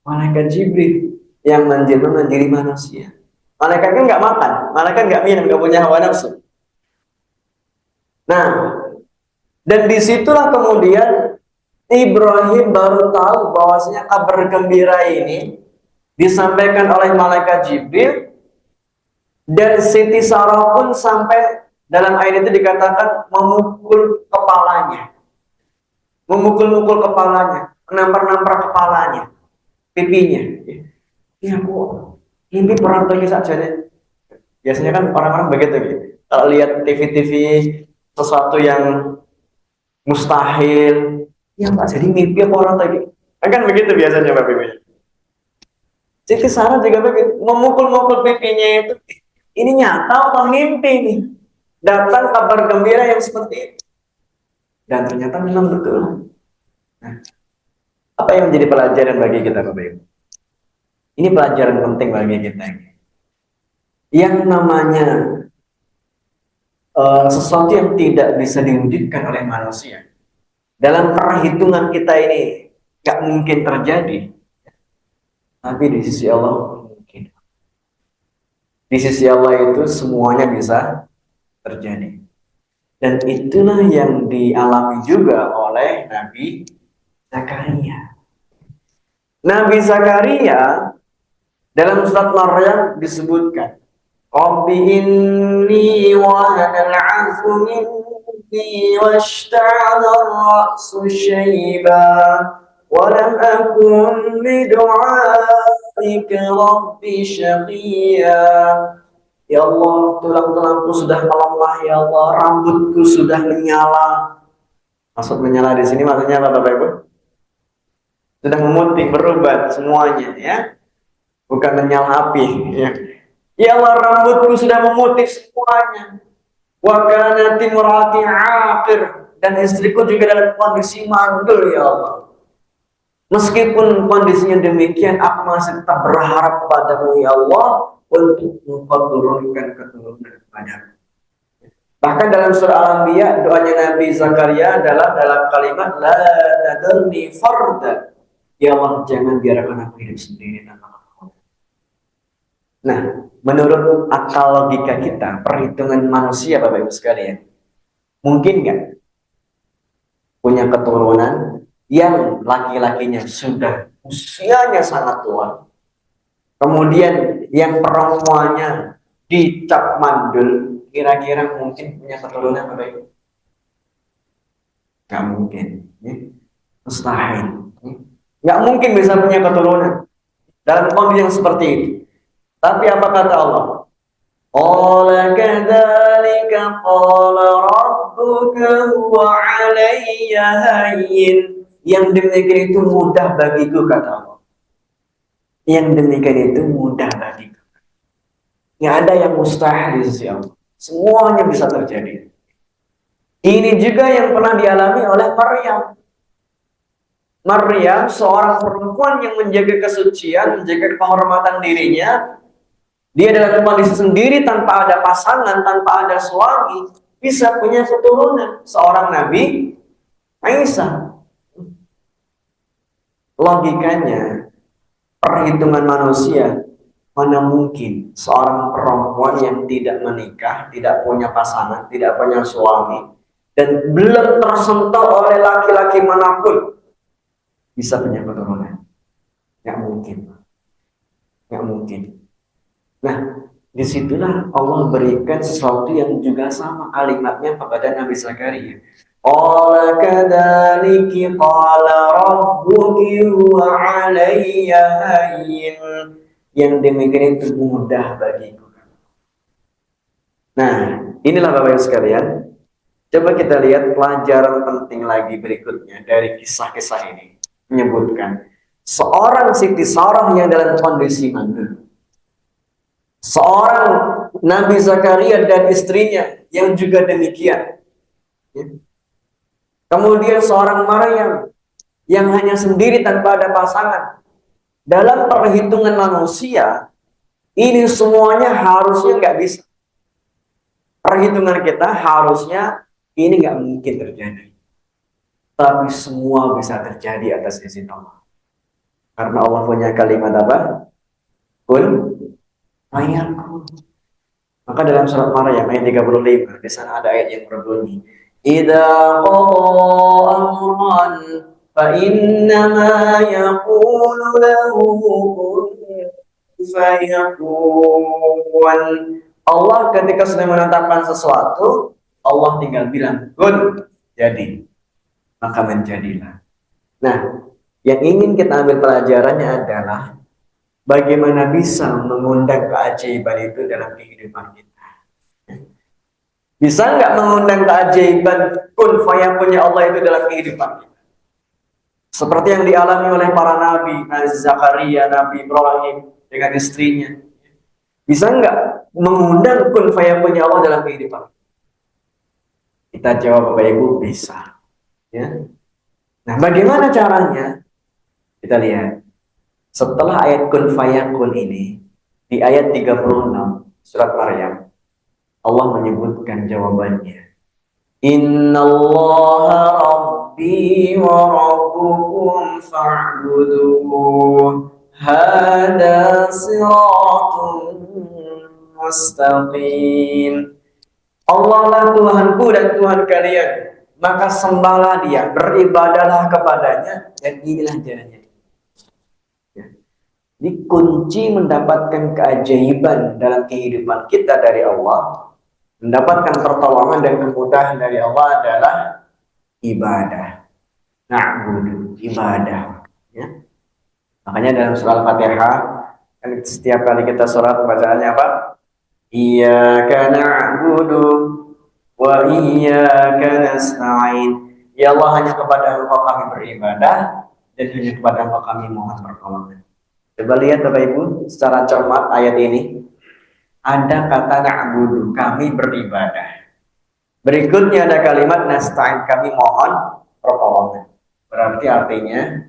malaikat Jibril yang menjadi manusia. Malaikat kan nggak makan, malaikat nggak minum, nggak punya hawa nafsu. Nah, Dan disitulah kemudian Ibrahim baru tahu bahwasanya kabar gembira ini disampaikan oleh malaikat Jibril, dan Siti Sarah pun sampai dalam ayat itu dikatakan memukul kepalanya, memukul-mukul kepalanya, menampar-nampar kepalanya, pipinya. Ya aku mimpi perang lagi saja nih. Biasanya kan orang-orang begitu gitu. Kalau lihat TV-TV sesuatu yang mustahil, ya Pak, jadi mimpi apa orang tadi? Kan begitu biasanya Bapak Ibu. Siti Sarah juga begitu, memukul-mukul pipinya itu. Ini nyata atau mimpi nih? Datang kabar gembira yang seperti itu. Dan ternyata memang betul. Nah, apa yang menjadi pelajaran bagi kita Bapak Ibu? Ini pelajaran penting bagi kita. Yang namanya sesuatu yang tidak bisa diwujudkan oleh manusia, dalam perhitungan kita ini gak mungkin terjadi, tapi di sisi Allah mungkin. Di sisi Allah itu semuanya bisa terjadi. Dan itulah yang dialami juga oleh Nabi Zakaria. Nabi Zakaria dalam surat Maryam disebutkan, Rabbi inni wahanal 'azmu minni washta'ala ar-ra'su shayba wa lam akun bidu'aika rabbi syaqiyya. Ya Allah, tulang-tulangku sudah melemah, ya Allah, rambutku sudah menyala. Maksud menyala di sini maksudnya apa Bapak Ibu? Sudah memutih, berubat semuanya ya. Bukan menyala api ya. Ya Allah, rambutku sudah memutih semuanya. Wa kanat imraati 'aqir, dan istriku juga dalam kondisi mandul ya Allah. Meskipun kondisinya demikian, aku masih tetap berharap padamu ya Allah untuk Engkau turunkan keturunan kepadaku. Bahkan dalam surah Al-Anbiya, doanya Nabi Zakaria adalah dalam kalimat la tadurni farda. Ya Allah, jangan biarkan aku hidup sendiri tanpa Engkau. Nah, menurut akal logika kita, perhitungan manusia Bapak Ibu sekalian, mungkin nggak punya keturunan yang laki-lakinya sudah usianya sangat tua, kemudian yang perempuannya dicap mandul, kira-kira mungkin punya keturunan Bapak Ibu? Nggak mungkin, ya. Mustahil, ya. Nggak mungkin bisa punya keturunan dalam kondisi yang seperti itu. Tapi apa kata Allah? Qala kadzalika qala rabbuka huwa 'alayya hayyin. Yang demikian itu mudah bagiku kata Allah. Yang demikian itu mudah bagiku. Nggak ada yang mustahil di sisi Allah. Semuanya bisa terjadi. Ini juga yang pernah dialami oleh Maryam. Maryam, seorang perempuan yang menjaga kesucian, menjaga kehormatan dirinya. Dia dalam kondisi sendiri tanpa ada pasangan, tanpa ada suami, bisa punya keturunan seorang Nabi Isa. Logikanya, perhitungan manusia, mana mungkin seorang perempuan yang tidak menikah, tidak punya pasangan, tidak punya suami, dan belum tersentuh oleh laki-laki manapun bisa punya keturunan? Nggak mungkin. Nggak mungkin. Nah, disitulah Allah berikan sesuatu yang juga sama kalimatnya kepada Nabi Zakaria. Qala kadzalika qala rabbuki wa 'alayya hayyin. Yang demikian itu mudah bagiku. Nah, inilah Bapak Ibu sekalian. Coba kita lihat pelajaran penting lagi berikutnya dari kisah-kisah ini. Menyebutkan seorang Siti Sarah yang dalam kondisi mandul. Seorang Nabi Zakaria dan istrinya yang juga demikian. Kemudian seorang Maryam yang hanya sendiri tanpa ada pasangan. Dalam perhitungan manusia, ini semuanya harusnya nggak bisa. Perhitungan kita harusnya ini nggak mungkin terjadi. Tapi semua bisa terjadi atas izin Allah. Karena Allah punya kalimat apa? Kun fayakun. Maka dalam surat Maryam ayat 35, di sana ada ayat yang berbunyi, idza qada amran fa innama yaqulu lahu kun fayakun. Allah ketika sudah menetapkan sesuatu, Allah tinggal bilang kun, jadi, maka menjadilah. Nah, yang ingin kita ambil pelajarannya adalah bagaimana bisa mengundang keajaiban itu dalam kehidupan kita. Bisa nggak mengundang keajaiban kun fayakunnya Allah itu dalam kehidupan kita? Seperti yang dialami oleh para nabi, Nabi Zakaria, Nabi Ibrahim dengan istrinya. Bisa nggak mengundang kun fayakunnya Allah dalam kehidupan? Kita jawab Bapak Ibu, bisa. Ya. Nah, bagaimana caranya? Kita lihat. Setelah ayat kun fayakun ini, di ayat 36 surat Maryam, Allah menyebutkan jawabannya. Innallaha rabbi wa rabbukum fa'buduh. Hada siratun mustaqim. Allah lah Tuhanku dan Tuhan kalian, maka sembahlah Dia, beribadahlah kepadanya, dan inilah jalannya. Jadi kunci mendapatkan keajaiban dalam kehidupan kita dari Allah, mendapatkan pertolongan dan kemudahan dari Allah adalah ibadah. Na'budu, ibadah. Ya. Makanya dalam surah Al-Fatihah, setiap kali kita sholat bacaannya apa? Iyyaka na'budu wa iyyaka nasta'in. Ya Allah, hanya kepada Engkau kami beribadah dan hanya kepada Engkau kami mohon pertolongan. Coba lihat Bapak Ibu secara cermat ayat ini. Ada kata na'budu, kami beribadah. Berikutnya ada kalimat nasta'in, kami mohon pertolongan. Berarti artinya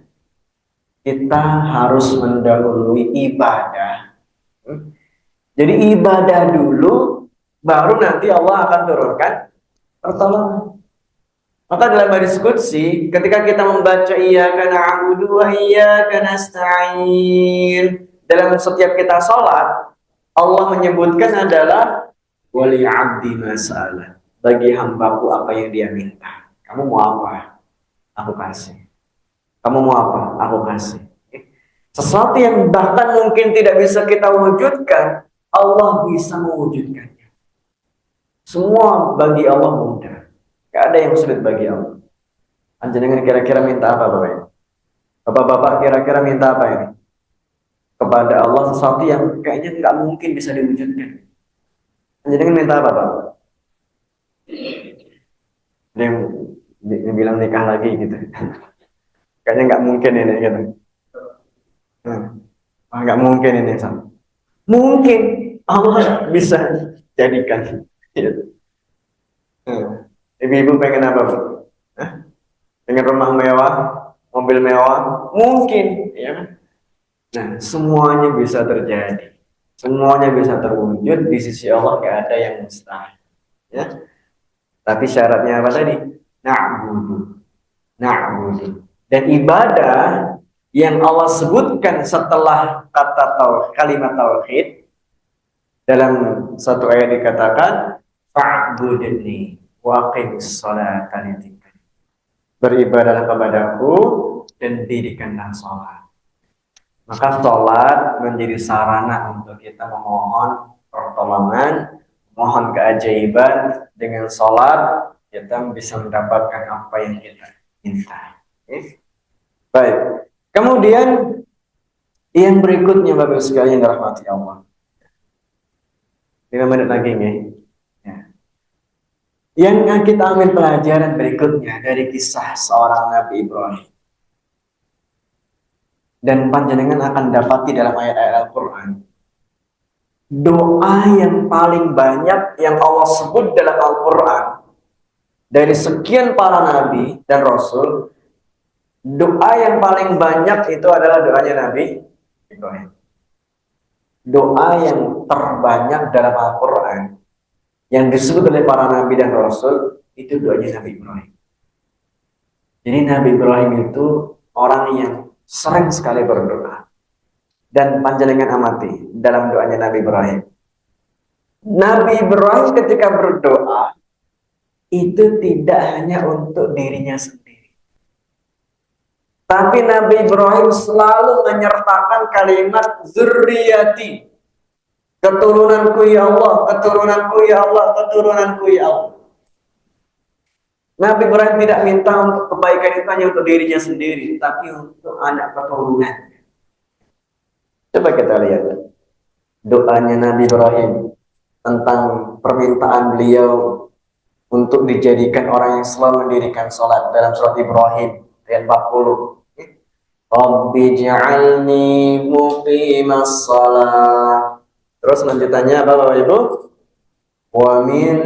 kita harus mendahului ibadah. Jadi ibadah dulu, baru nanti Allah akan turunkan pertolongan. Maka dalam hadis qudsi, ketika kita membaca iyyaka na'budu wa iyyaka nasta'in, dalam setiap kita sholat, Allah menyebutkan adalah wali 'abdi mas'alah. Bagi hambaku apa yang dia minta. Kamu mau apa? Aku kasih. Kamu mau apa? Aku kasih. Sesuatu yang bahkan mungkin tidak bisa kita wujudkan, Allah bisa mewujudkannya. Semua bagi Allah mudah. Gak ada yang sulit bagi Allah. Anjingan kira-kira minta apa Bapak? Bapak-bapak kira-kira minta apa ini? Kepada Allah sesuatu yang kayaknya nggak mungkin bisa diwujudkan. Anjingan minta apa Bapak? Dia yang bilang nikah lagi gitu. Kayaknya nggak mungkin ini gitu. Nggak mungkin ini sama. Mungkin Allah bisa jadikan. Gitu. Ibu-ibu pengen apa Bu? Pengen rumah mewah, mobil mewah? Mungkin, ya kan? Nah, semuanya bisa terjadi. Semuanya bisa terwujud di sisi Allah, gak ada yang mustahil. Ya. Tapi syaratnya apa tadi? Na'budu. Na'budu. Dan ibadah yang Allah sebutkan setelah kalimat tauhid, dalam satu ayat dikatakan fa'budni waqimus sholata li dzikri. Beribadahlah kepadaku dan dirikanlah sholat. Maka sholat menjadi sarana untuk kita memohon pertolongan, mohon keajaiban. Dengan sholat kita bisa mendapatkan apa yang kita minta. Baik. Kemudian yang berikutnya Bapak sekalian dirahmati Allah. 5 menit lagi nih. Yang kita ambil pelajaran berikutnya dari kisah seorang Nabi Ibrahim. Dan panjenengan akan dapati dalam ayat-ayat Al-Quran. Doa yang paling banyak yang Allah sebut dalam Al-Quran. Dari sekian para Nabi dan Rasul. Doa yang paling banyak itu adalah doanya Nabi Ibrahim. Doa yang terbanyak dalam Al-Quran yang disebut oleh para nabi dan rasul itu doanya Nabi Ibrahim. Jadi Nabi Ibrahim itu orang yang sering sekali berdoa. Dan panjenengan amati dalam doanya Nabi Ibrahim. Nabi Ibrahim ketika berdoa itu tidak hanya untuk dirinya sendiri. Tapi Nabi Ibrahim selalu menyertakan kalimat zurriyati. Keturunanku ya Allah, keturunanku ya Allah, keturunanku ya Allah. Nabi Ibrahim tidak minta untuk kebaikan itu hanya untuk dirinya sendiri, tapi untuk anak keturunan. Coba kita lihat doanya Nabi Ibrahim tentang permintaan beliau untuk dijadikan orang yang selalu mendirikan sholat dalam surat Ibrahim ayat 40. Rabbi ja'alni muqimas shalah. Terus lanjutannya apa Bapak Ibu? Wa min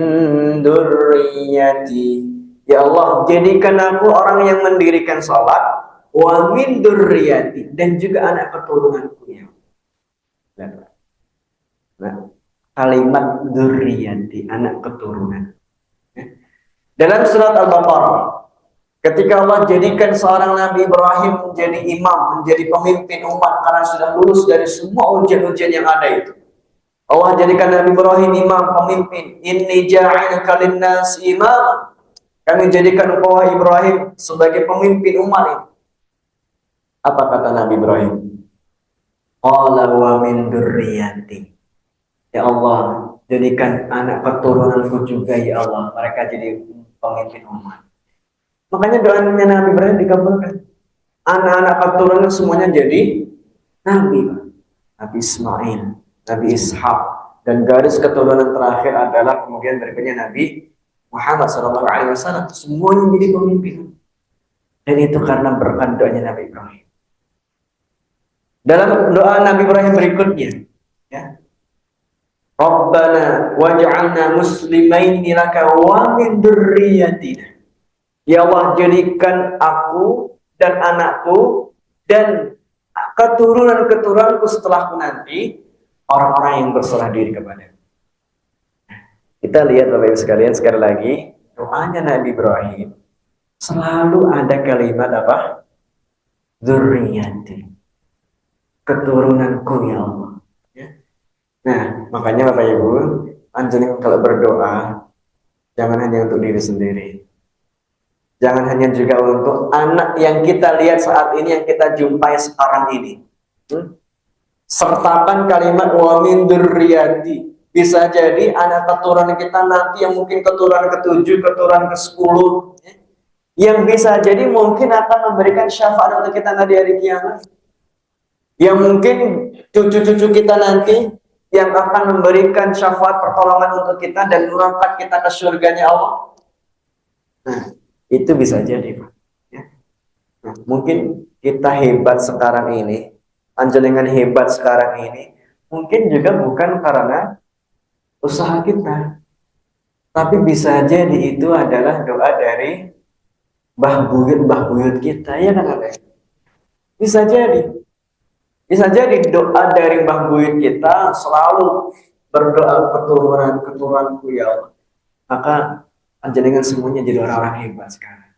dzurriyyati. Ya Allah, jadikan aku orang yang mendirikan sholat. Wa min dzurriyyati, dan juga anak keturunanku ya. Nah, kalimat dzurriyyati, anak keturunan. Dalam surat Al-Baqarah, ketika Allah jadikan seorang Nabi Ibrahim menjadi imam, menjadi pemimpin umat karena sudah lulus dari semua ujian-ujian yang ada itu. Allah jadikan Nabi Ibrahim imam, pemimpin. Inni ja'iluka lin-nas imam. Kami jadikan engkau Ibrahim sebagai pemimpin umat ini. Apa kata Nabi Ibrahim? Qala wa min dzurriyyati. Ya Allah, jadikan anak keturunanku juga ya Allah. Mereka jadi pemimpin umat. Makanya doanya Nabi Ibrahim dikabulkan. Anak-anak keturunan semuanya jadi Nabi. Nabi Ismail, Nabi Ishak, dan garis keturunan terakhir adalah kemudian berikutnya Nabi Muhammad SAW. Semuanya jadi pemimpin. Dan itu karena berkat doanya Nabi Ibrahim. Dalam doa Nabi Ibrahim berikutnya, ya, Rabbana waj'alna muslimaini laka wa min dzurriyyatina. Ya Allah, jadikan aku dan anakku dan keturunan-keturunanku setelahku nanti orang-orang yang berserah diri kepada. Kita lihat Bapak Ibu sekalian sekali lagi, doanya Nabi Ibrahim selalu ada kalimat apa? Dzurriyyati. Keturunanku ya Allah. Nah, makanya Bapak Ibu, anjing kalau berdoa jangan hanya untuk diri sendiri. Jangan hanya juga untuk anak yang kita lihat saat ini, yang kita jumpai sekarang ini. Sertakan kalimat wa min dzurriyyati. Bisa jadi anak keturunan kita nanti yang mungkin keturunan ke-7, keturunan ke-10, yang bisa jadi mungkin akan memberikan syafaat untuk kita nanti hari kiamat. Yang mungkin cucu-cucu kita nanti yang akan memberikan syafaat pertolongan untuk kita dan mengangkat kita ke surganya Allah. Nah, itu bisa jadi Pak. Ya. Nah, mungkin kita hebat sekarang ini, panjenengan hebat sekarang ini, mungkin juga bukan karena usaha kita, tapi bisa jadi itu adalah doa dari mbah buyut kita, ya kan Ade? Bisa jadi doa dari mbah buyut kita selalu berdoa keturunanku ya Allah. Maka panjenengan semuanya jadi orang-orang hebat sekarang.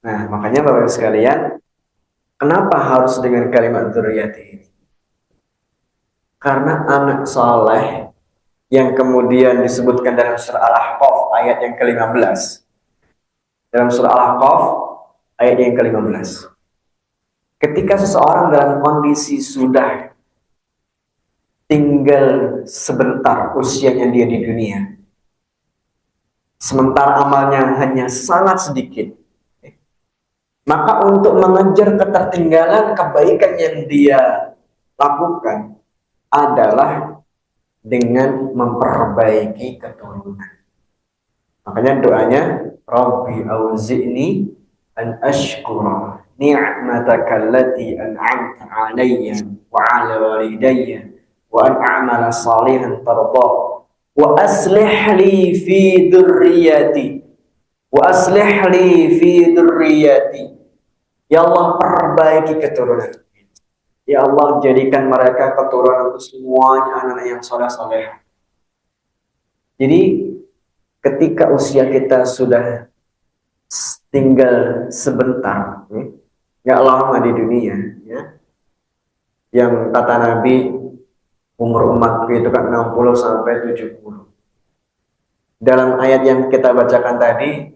Nah, makanya Bapak Ibu sekalian, kenapa harus dengan kalimat dzurriyyati ini? Karena anak saleh yang kemudian disebutkan dalam surah Al-Ahqaf ayat yang ke-15. Dalam surah Al-Ahqaf ayat yang ke-15. Ketika seseorang dalam kondisi sudah tinggal sebentar usianya dia di dunia, sementara amalnya hanya sangat sedikit, maka untuk mengejar ketertinggalan kebaikan yang dia lakukan adalah dengan memperbaiki keturunan. Makanya doanya, Rabbi auzi'ni an ashkura ni'mataka allati an'amta 'alayya wa 'ala walidayya wa an a'mala salihan tardah wa aslih li fi dzurriyyati ya Allah, perbaiki keturunan. Ya Allah, jadikan mereka keturunan semuanya anak-anak yang saleh-saleh. Jadi ketika usia kita sudah tinggal sebentar, nggak lama di dunia, ya, yang kata Nabi umur umatku itu kan 60 sampai 70. dalam ayat yang kita bacakan tadi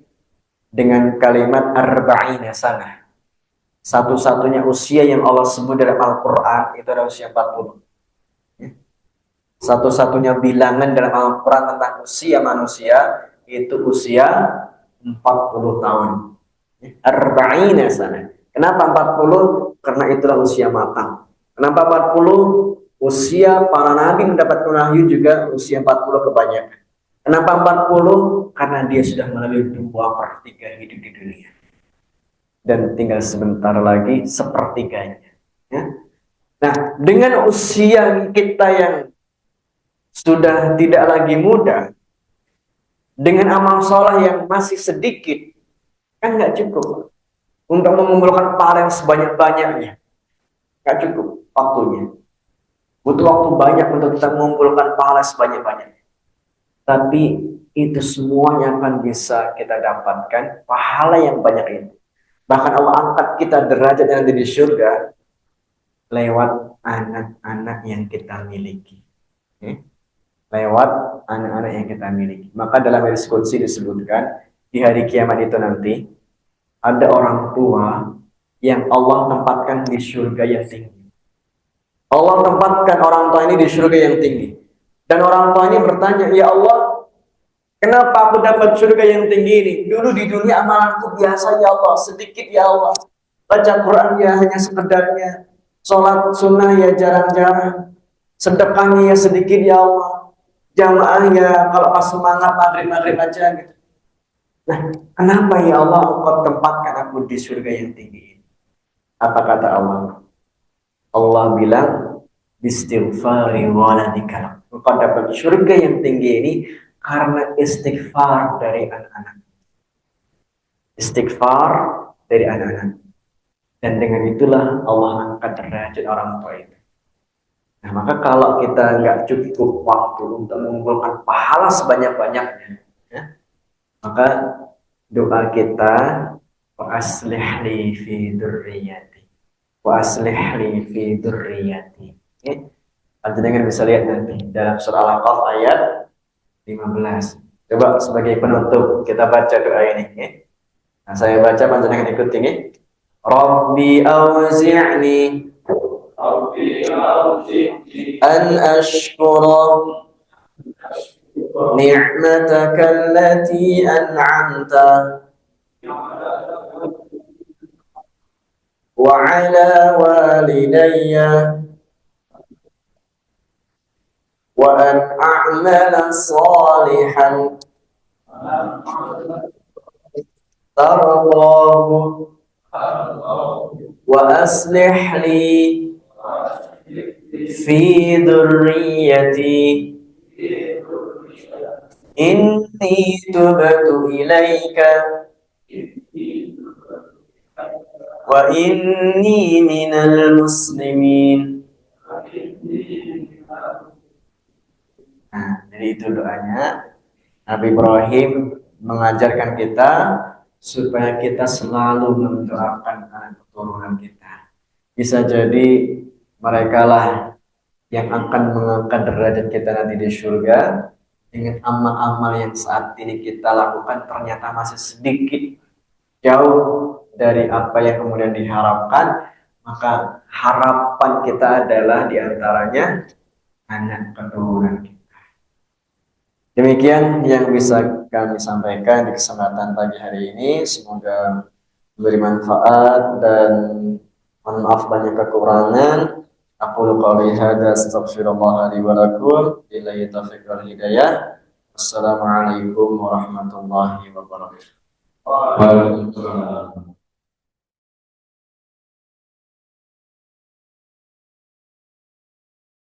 dengan kalimat arba'ina sana. Satu-satunya usia yang Allah sebut dalam Al-Quran itu adalah usia 40. Satu-satunya bilangan dalam Al-Quran tentang usia manusia itu usia 40 tahun. Arba'ina sana. Kenapa 40? Karena itulah usia matang. Kenapa 40? Usia para nabi mendapat wahyu juga usia 40 kebanyakan. Kenapa 40? Karena dia sudah melalui 2/3 hidup di dunia. Dan tinggal sebentar lagi sepertiganya. Ya. Nah, dengan usia kita yang sudah tidak lagi muda, dengan amal soleh yang masih sedikit, kan nggak cukup untuk mengumpulkan pahala yang sebanyak-banyaknya. Nggak cukup waktunya. Butuh waktu banyak untuk kita mengumpulkan pahala sebanyak-banyaknya. Tapi itu semuanya akan bisa kita dapatkan pahala yang banyak itu. Bahkan Allah angkat kita derajat yang ada di surga lewat anak-anak yang kita miliki. Lewat anak-anak yang kita miliki. Maka dalam hadis qudsi disebutkan di hari kiamat itu nanti ada orang tua yang Allah tempatkan di surga yang tinggi. Allah tempatkan orang tua ini di surga yang tinggi. Dan orang tua ini bertanya, ya Allah, kenapa aku dapat surga yang tinggi ini? Dulu di dunia amalanku biasa ya Allah, sedikit ya Allah. Baca Quran ya hanya sekedarnya. Sholat sunnah ya jarang-jarang. Sedekahnya ya sedikit ya Allah. Jamaah ya kalau pas semangat maghrib-maghrib aja gitu. Nah, kenapa ya Allah engkau tempatkan aku di surga yang tinggi ini? Apa kata Allah? Allah bilang, istighfari waladika. Engkau dapat surga yang tinggi ini karena istighfar dari anak-anak. Istighfar dari anak-anak. Dan dengan itulah Allah angkat derajat orang tua itu. Nah, maka kalau kita nggak cukup waktu untuk mengumpulkan pahala sebanyak-banyaknya, ya, maka doa kita, wa aslih li fi dzurriyyati, wa aslih li fi dzurriyyati. Panjenengan bisa lihat nanti dalam surah Al-Qaf ayat 15. Coba sebagai penutup kita baca doa ini. Nah, saya baca, panjenengan ikuti ini. Rabbi auzi'ni an ashkura ni'mataka allati an'amta wa ala walidayya wa an a'mala salihan tardahu wa aslih li fi dzurriyyati inni tubtu ilaika wa inni minal muslimin. Nah, jadi itu doanya. Nabi Ibrahim mengajarkan kita supaya kita selalu mendoakan anak keturunan kita. Bisa jadi mereka lah yang akan mengangkat derajat kita nanti di surga dengan amal-amal yang saat ini kita lakukan ternyata masih sedikit, jauh dari apa yang kemudian diharapkan. Maka harapan kita adalah diantaranya anak keturunan kita. Demikian yang bisa kami sampaikan di kesempatan pagi hari ini. Semoga memberi manfaat dan mohon maaf banyak kekurangan. Aqulu qouli hadza astaghfirullah li wa lakum. Billahi taufiq wal hidayah. Assalamualaikum warahmatullahi wabarakatuh. Waalaikumsalam.